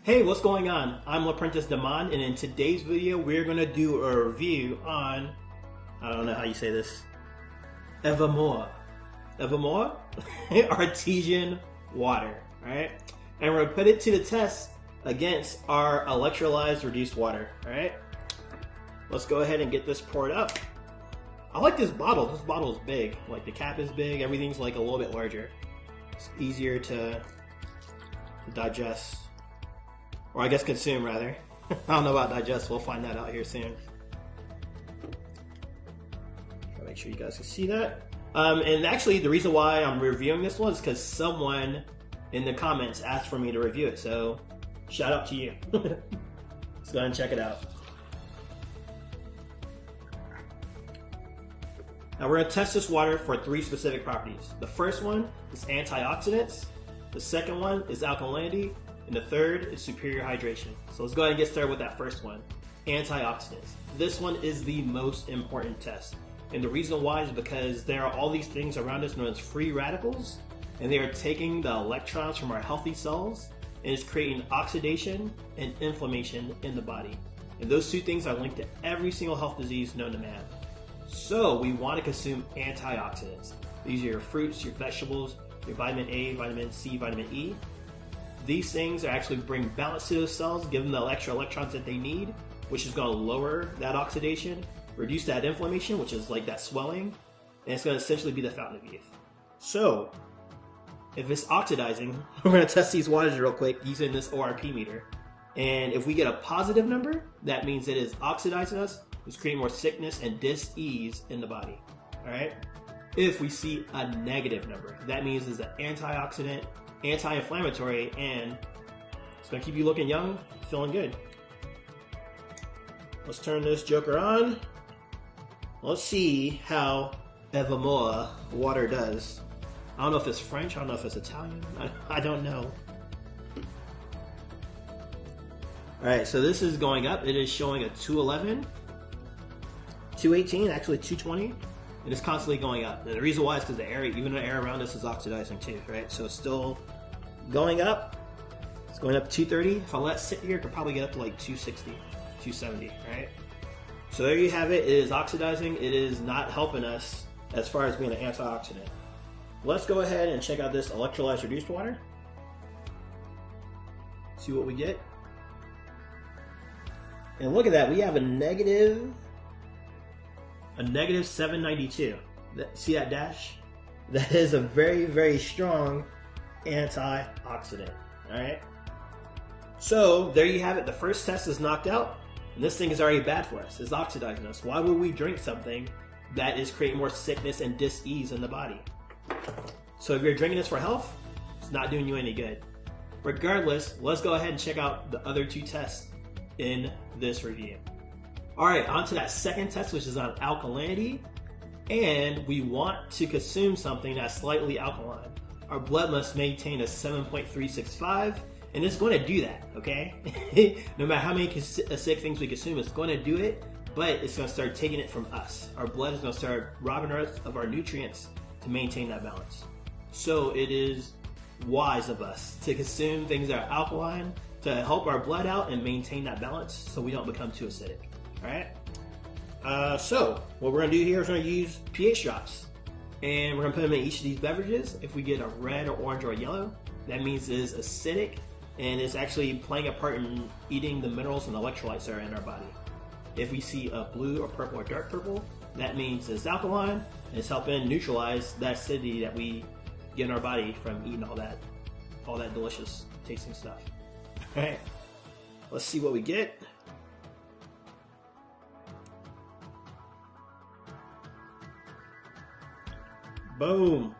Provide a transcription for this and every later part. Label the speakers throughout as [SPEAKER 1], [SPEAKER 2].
[SPEAKER 1] Hey, what's going on? I'm LaPrentiss Demond, and in today's video, we're going to do a review on, I don't know how you say this, Evamor artesian water, right? And we're going to put it to the test against our electrolyzed reduced water, all right? Let's go ahead and get this poured up. I like this bottle. This bottle is big. Like, the cap is big. Everything's like a little bit larger. It's easier to digest. Or I guess consume, rather. I don't know about digest. We'll find that out here soon. I'll make sure you guys can see that. And actually, the reason why I'm reviewing this one is because someone in the comments asked for me to review it. So, shout out to you. Let's go ahead and check it out. Now, we're going to test this water for 3 specific properties. The first one is antioxidants. The second one is alkalinity. And the third is superior hydration. So let's go ahead and get started with that first one, antioxidants. This one is the most important test. And the reason why is because there are all these things around us known as free radicals, and they are taking the electrons from our healthy cells and it's creating oxidation and inflammation in the body. And those two things are linked to every single health disease known to man. So we want to consume antioxidants. These are your fruits, your vegetables, your vitamin A, vitamin C, vitamin E. These things actually bring balance to those cells, give them the extra electrons that they need, which is going to lower that oxidation, reduce that inflammation, which is like that swelling, and it's going to essentially be the fountain of youth. So, if it's oxidizing, we're going to test these waters real quick using this ORP meter. And if we get a positive number, that means it is oxidizing us, it's creating more sickness and dis-ease in the body. All right? If we see a negative number, that means it's an antioxidant, anti-inflammatory, and it's going to keep you looking young, feeling good. Let's turn this joker on. Let's see how Evamor water does. I don't know if it's French, I don't know if it's Italian, I don't know. Alright, so this is going up. It is showing a 211, 218, actually 220. And it's constantly going up. And the reason why is because the air, even the air around us is oxidizing too, right? So it's still going up. It's going up 230. If I let it sit here, it could probably get up to like 260, 270, right? So there you have it. It is oxidizing. It is not helping us as far as being an antioxidant. Let's go ahead and check out this electrolyzed reduced water. See what we get. And look at that. We have a negative 792. See that dash? That is a very, very strong antioxidant. Alright? So, there you have it. The first test is knocked out. And this thing is already bad for us. It's oxidizing us. Why would we drink something that is creating more sickness and dis-ease in the body? So if you're drinking this for health, it's not doing you any good. Regardless, let's go ahead and check out the other 2 tests in this review. Alright, on to that second test, which is on alkalinity. And we want to consume something that's slightly alkaline. Our blood must maintain a 7.365, and it's going to do that, okay? No matter how many acidic things we consume, it's going to do it, but it's going to start taking it from us. Our blood is going to start robbing us of our nutrients to maintain that balance. So it is wise of us to consume things that are alkaline to help our blood out and maintain that balance so we don't become too acidic. Alright, so what we're going to do here is we're going to use pH drops, and we're going to put them in each of these beverages. If we get a red or orange or a yellow, that means it is acidic and it's actually playing a part in eating the minerals and electrolytes that are in our body. If we see a blue or purple or dark purple, that means it's alkaline and it's helping neutralize that acidity that we get in our body from eating all that delicious tasting stuff. Alright, let's see what we get. Boom.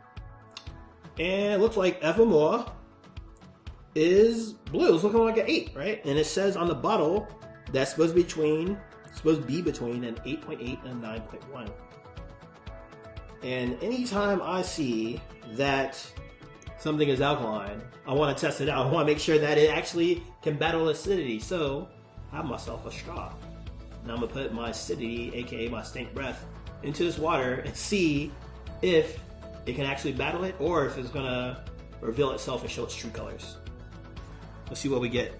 [SPEAKER 1] And it looks like Evamor is blue. It's looking like an 8, right? And it says on the bottle that's supposed to be between an 8.8 and 9.1. And anytime I see that something is alkaline, I want to test it out. I want to make sure that it actually can battle acidity. So I have myself a straw. Now I'm going to put my acidity, aka my stank breath, into this water and see if it can actually battle it, or if it's gonna reveal itself and show its true colors. Let's see what we get.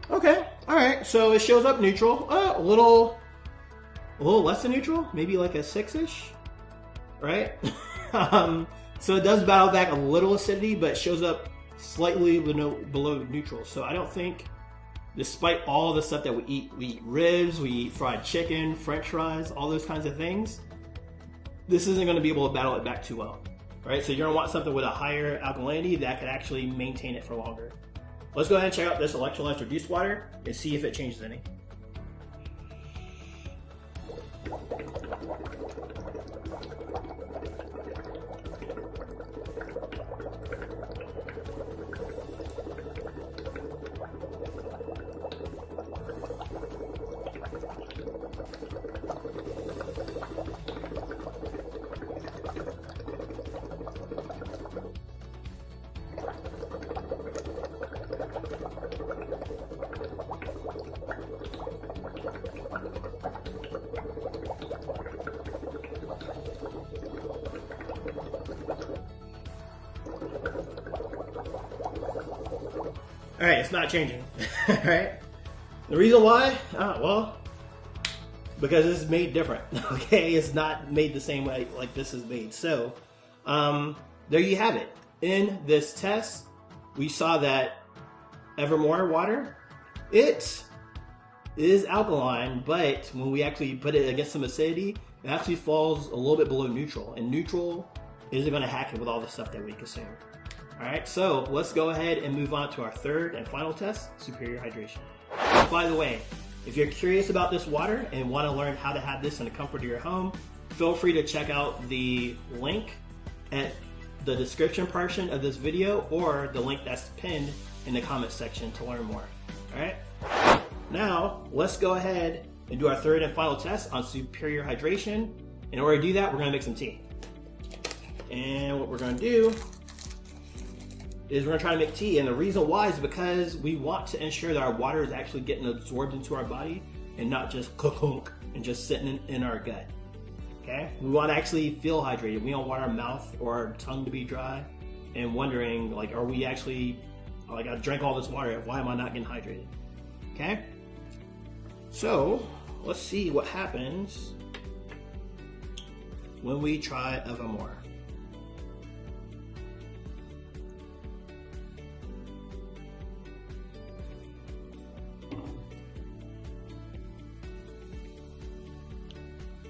[SPEAKER 1] Okay, all right. So it shows up neutral, a little less than neutral, maybe like a 6-ish, right? So it does battle back a little acidity, but shows up slightly below neutral. So I don't think, despite all the stuff that we eat ribs, we eat fried chicken, French fries, all those kinds of things, this isn't going to be able to battle it back too well, right? So you're going to want something with a higher alkalinity that could actually maintain it for longer. Let's go ahead and check out this electrolyzed reduced water and see if it changes any. All right, it's not changing. All right, the reason why, well, because it's made different. Okay, it's not made the same way like this is made. So, there you have it. In this test, we saw that Evamor water, it is alkaline, but when we actually put it against some acidity, it actually falls a little bit below neutral, and neutral isn't going to hack it with all the stuff that we consume. All right, so let's go ahead and move on to our third and final test, superior hydration. By the way, if you're curious about this water and want to learn how to have this in the comfort of your home, feel free to check out the link at the description portion of this video or the link that's pinned in the comment section to learn more. All right, now let's go ahead and do our third and final test on superior hydration. In order to do that, we're going to make some tea. And what we're going to do is we're going to try to make tea, and the reason why is because we want to ensure that our water is actually getting absorbed into our body and not just clunk and just sitting in our gut. Okay, we want to actually feel hydrated. We don't want our mouth or our tongue to be dry and wondering, like, are we actually, like, I drank all this water, why am I not getting hydrated? Okay, so let's see what happens when we try Evamor.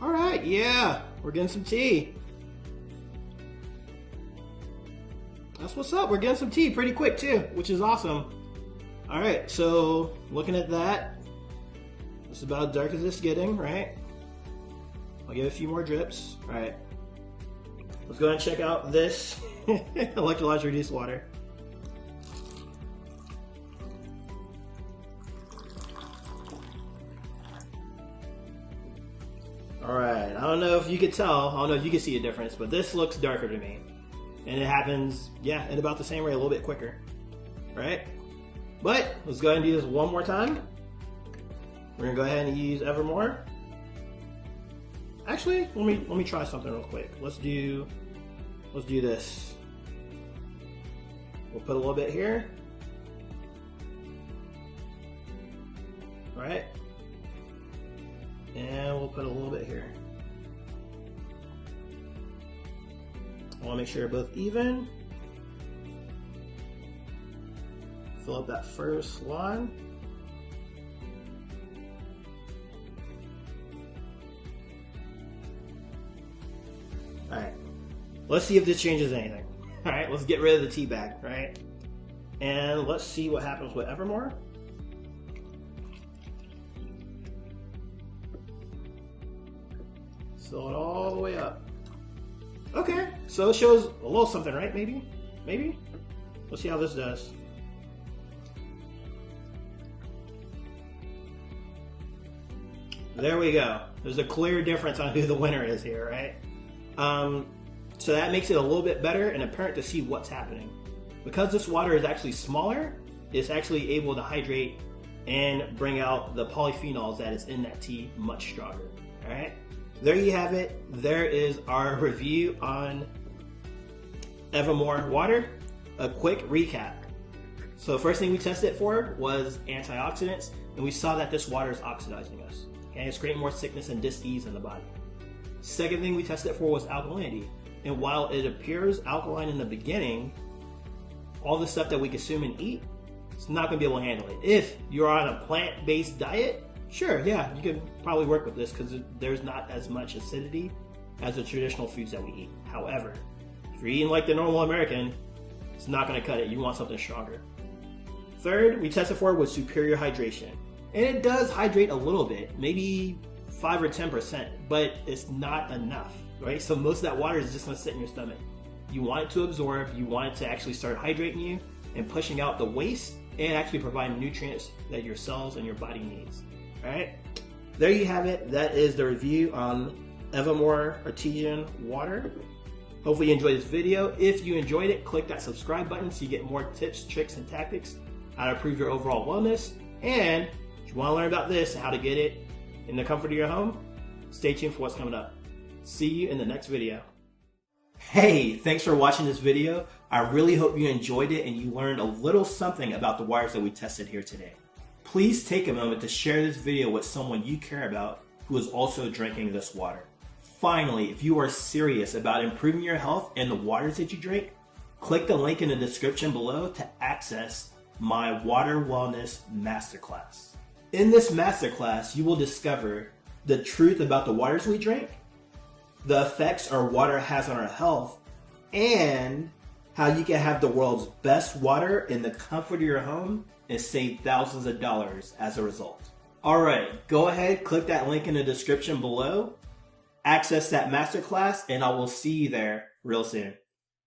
[SPEAKER 1] All right, yeah, we're getting some tea. That's what's up. We're getting some tea pretty quick too, which is awesome. All right, so looking at that, it's about as dark as it's getting, right? I'll give it a few more drips. All right, let's go ahead and check out this electrolyzed reduced water. Alright, I don't know if you could tell, I don't know if you can see a difference, but this looks darker to me. And it happens, yeah, at about the same rate, a little bit quicker. Right? But, let's go ahead and do this one more time. We're going to go ahead and use Evamor. Actually, let me try something real quick. Let's do this. We'll put a little bit here. Alright. And we'll put a little bit here. I want to make sure they're both even. Fill up that first line. Alright, let's see if this changes anything. Alright, let's get rid of the tea bag, right? And let's see what happens with Evamor. Fill it all the way up. Okay, so it shows a little something, right? Maybe? Let's see how this does. There we go. There's a clear difference on who the winner is here, right? So that makes it a little bit better and apparent to see what's happening. Because this water is actually smaller, it's actually able to hydrate and bring out the polyphenols that is in that tea much stronger. All right, there you have it. There is our review on Evamor Water. A quick recap. So the first thing we tested for was antioxidants, and we saw that this water is oxidizing us. Okay, it's creating more sickness and dis-ease in the body. Second thing we tested for was alkalinity. And while it appears alkaline in the beginning, all the stuff that we consume and eat, it's not going to be able to handle it. If you're on a plant-based diet, sure, yeah, you can probably work with this because there's not as much acidity as the traditional foods that we eat. However, if you're eating like the normal American, it's not going to cut it. You want something stronger. Third, we tested for was superior hydration. And it does hydrate a little bit, maybe 5 or 10%, but it's not enough, right? So most of that water is just going to sit in your stomach. You want it to absorb, you want it to actually start hydrating you and pushing out the waste and actually providing nutrients that your cells and your body needs. All right, there you have it. That is the review on Evamor Artesian Water. Hopefully you enjoyed this video. If you enjoyed it, click that subscribe button so you get more tips, tricks, and tactics how to improve your overall wellness. And if you want to learn about this, how to get it in the comfort of your home, stay tuned for what's coming up. See you in the next video. Hey, thanks for watching this video. I really hope you enjoyed it and you learned a little something about the waters that we tested here today. Please take a moment to share this video with someone you care about who is also drinking this water. Finally, if you are serious about improving your health and the waters that you drink, click the link in the description below to access my Water Wellness Masterclass. In this masterclass, you will discover the truth about the waters we drink, the effects our water has on our health, and how you can have the world's best water in the comfort of your home and save thousands of dollars as a result. Alright, go ahead, click that link in the description below, access that masterclass, and I will see you there real soon.